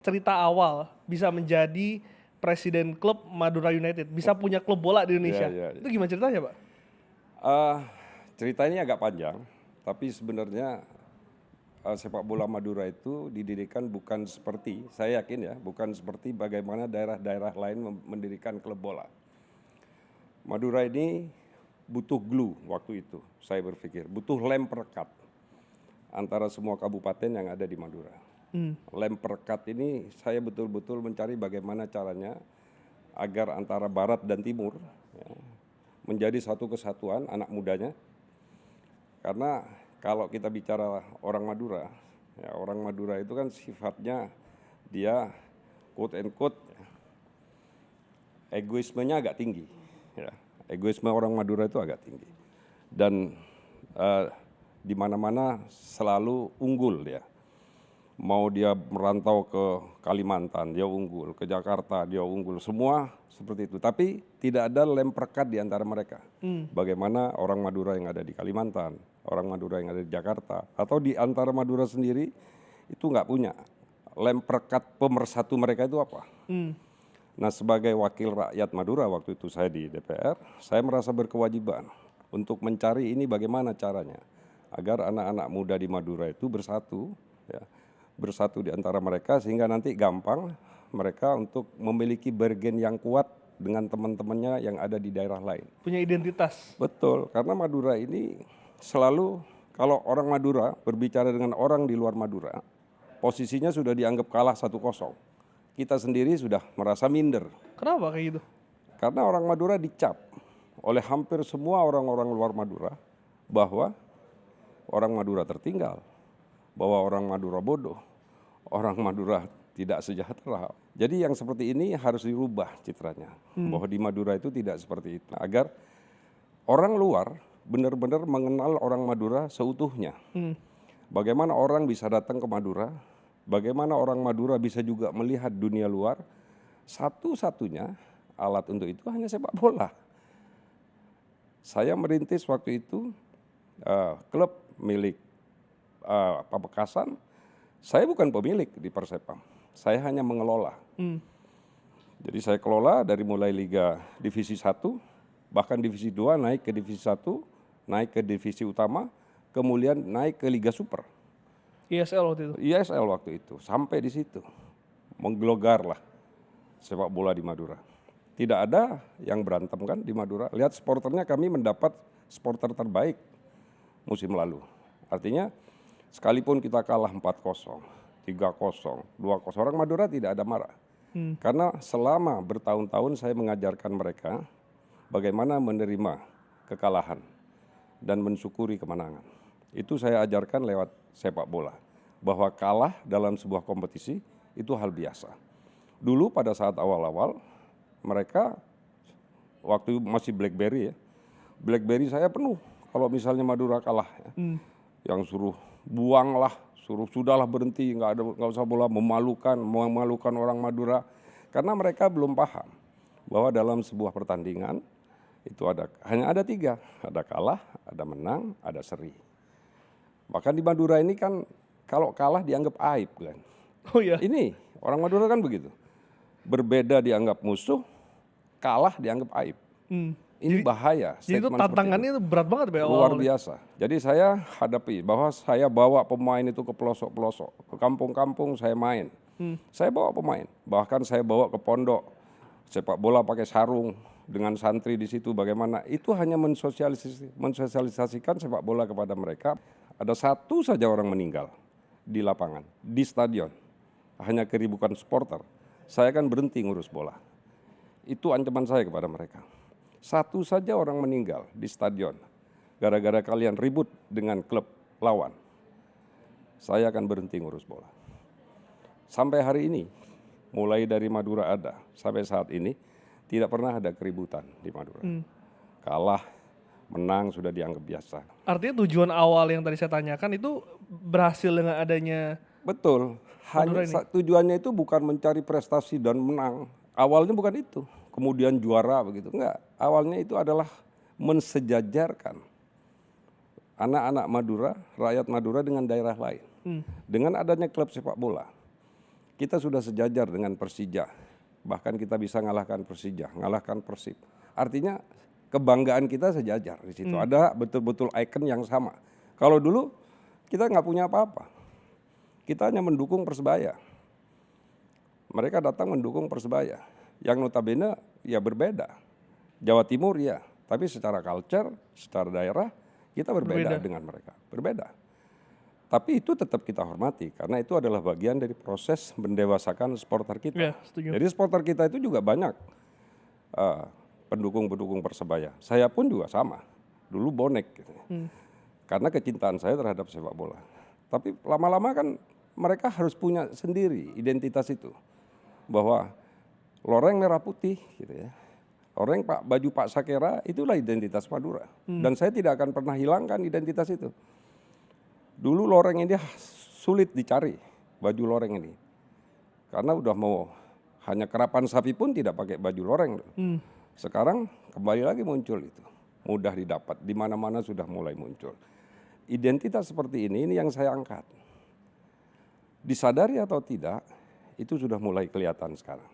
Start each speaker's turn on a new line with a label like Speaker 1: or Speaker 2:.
Speaker 1: cerita awal bisa menjadi presiden klub Madura United, bisa punya klub bola di Indonesia.
Speaker 2: Iya.
Speaker 1: Itu gimana ceritanya, Pak?
Speaker 2: Cerita ini agak panjang, tapi sebenarnya sepak bola Madura itu didirikan bukan seperti, saya yakin ya, bukan seperti bagaimana daerah-daerah lain mendirikan klub bola. Madura ini butuh glue waktu itu, saya berpikir, butuh lem perekat antara semua kabupaten yang ada di Madura. Lem perekat ini saya betul-betul mencari bagaimana caranya agar antara barat dan timur ya, menjadi satu kesatuan anak mudanya. Karena kalau kita bicara orang Madura, ya orang Madura itu kan sifatnya dia quote and quote egoismenya agak tinggi. Ya. Egoisme orang Madura itu agak tinggi. Dan di mana-mana selalu unggul dia. Mau dia merantau ke Kalimantan, dia unggul, ke Jakarta, dia unggul, semua seperti itu. Tapi tidak ada lem perekat di antara mereka. Bagaimana orang Madura yang ada di Kalimantan, orang Madura yang ada di Jakarta, atau di antara Madura sendiri itu nggak punya. Lem perekat pemersatu mereka itu apa? Nah, sebagai wakil rakyat Madura waktu itu saya di DPR, saya merasa berkewajiban untuk mencari ini bagaimana caranya agar anak-anak muda di Madura itu bersatu, ya, bersatu di antara mereka sehingga nanti gampang mereka untuk memiliki bergen yang kuat dengan teman-temannya yang ada di daerah lain.
Speaker 1: Punya identitas.
Speaker 2: Betul, karena Madura ini selalu kalau orang Madura berbicara dengan orang di luar Madura, posisinya sudah dianggap kalah 1-0. Kita sendiri sudah merasa minder.
Speaker 1: Kenapa kayak gitu?
Speaker 2: Karena orang Madura dicap oleh hampir semua orang-orang luar Madura bahwa orang Madura tertinggal, bahwa orang Madura bodoh, orang Madura tidak sejahtera. Jadi yang seperti ini harus dirubah citranya, bahwa di Madura itu tidak seperti itu. Agar orang luar benar-benar mengenal orang Madura seutuhnya. Bagaimana orang bisa datang ke Madura, bagaimana orang Madura bisa juga melihat dunia luar, satu-satunya alat untuk itu hanya sepak bola. Saya merintis waktu itu klub milik Pamekasan. Saya bukan pemilik di Persepam, saya hanya mengelola. Jadi saya kelola dari mulai Liga Divisi 1, bahkan Divisi 2 naik ke Divisi 1, naik ke Divisi Utama, kemudian naik ke Liga Super.
Speaker 1: ISL waktu itu?
Speaker 2: ISL waktu itu, sampai di situ. Menggelogarlah sepak bola di Madura. Tidak ada yang berantem kan di Madura. Lihat supporternya, kami mendapat supporter terbaik musim lalu. Artinya sekalipun kita kalah 4-0, 3-0, 2-0, orang Madura tidak ada marah. Karena selama bertahun-tahun saya mengajarkan mereka bagaimana menerima kekalahan dan mensyukuri kemenangan. Itu saya ajarkan lewat sepak bola. Bahwa kalah dalam sebuah kompetisi itu hal biasa. Dulu pada saat awal-awal mereka waktu masih BlackBerry ya, BlackBerry saya penuh kalau misalnya Madura kalah ya. Yang suruh buanglah, suruh sudahlah berhenti, nggak usah bola, memalukan orang Madura, karena mereka belum paham bahwa dalam sebuah pertandingan itu hanya ada 3, ada kalah, ada menang, ada seri. Bahkan di Madura ini kan kalau kalah dianggap aib kan.
Speaker 1: Oh iya.
Speaker 2: Ini orang Madura kan begitu, berbeda dianggap musuh, kalah dianggap aib. Ini bahaya.
Speaker 1: Jadi itu tantangannya itu berat banget Pak.
Speaker 2: Luar biasa. Jadi saya hadapi bahwa saya bawa pemain itu ke pelosok-pelosok, ke kampung-kampung saya main. Saya bawa pemain, bahkan saya bawa ke pondok sepak bola pakai sarung dengan santri di situ. Bagaimana itu hanya mensosialisasikan sepak bola kepada mereka. Ada satu saja orang meninggal di lapangan, di stadion, hanya keribukan supporter. Saya akan berhenti ngurus bola. Itu ancaman saya kepada mereka. Satu saja orang meninggal di stadion gara-gara kalian ribut dengan klub lawan, saya akan berhenti ngurus bola. Sampai hari ini, mulai dari Madura ada, sampai saat ini tidak pernah ada keributan di Madura. Kalah, menang sudah dianggap biasa.
Speaker 1: Artinya tujuan awal yang tadi saya tanyakan itu berhasil dengan adanya.
Speaker 2: Betul, tujuannya itu bukan mencari prestasi dan menang. Awalnya bukan itu, kemudian juara begitu, enggak. Awalnya itu adalah mensejajarkan anak-anak Madura, rakyat Madura dengan daerah lain. Dengan adanya klub sepak bola, kita sudah sejajar dengan Persija. Bahkan kita bisa ngalahkan Persija, ngalahkan Persib. Artinya kebanggaan kita sejajar di situ. Ada betul-betul ikon yang sama. Kalau dulu kita nggak punya apa-apa. Kita hanya mendukung Persebaya. Mereka datang mendukung Persebaya. Yang notabene ya berbeda. Jawa Timur ya, tapi secara culture, secara daerah kita berbeda dengan mereka. Berbeda. Tapi itu tetap kita hormati karena itu adalah bagian dari proses mendewasakan supporter kita.
Speaker 1: Ya, setuju.
Speaker 2: Jadi supporter kita itu juga banyak pendukung-pendukung Persebaya. Saya pun juga sama. Dulu bonek gitu. Karena kecintaan saya terhadap sepak bola. Tapi lama-lama kan mereka harus punya sendiri identitas itu. Bahwa loreng merah putih gitu ya. Loreng baju Pak Sakera itulah identitas Madura. Dan saya tidak akan pernah hilangkan identitas itu. Dulu loreng ini sulit dicari, baju loreng ini. Karena udah mau hanya kerapan sapi pun tidak pakai baju loreng. Sekarang kembali lagi muncul itu. Mudah didapat, di mana-mana sudah mulai muncul. Identitas seperti ini yang saya angkat. Disadari atau tidak, itu sudah mulai kelihatan sekarang.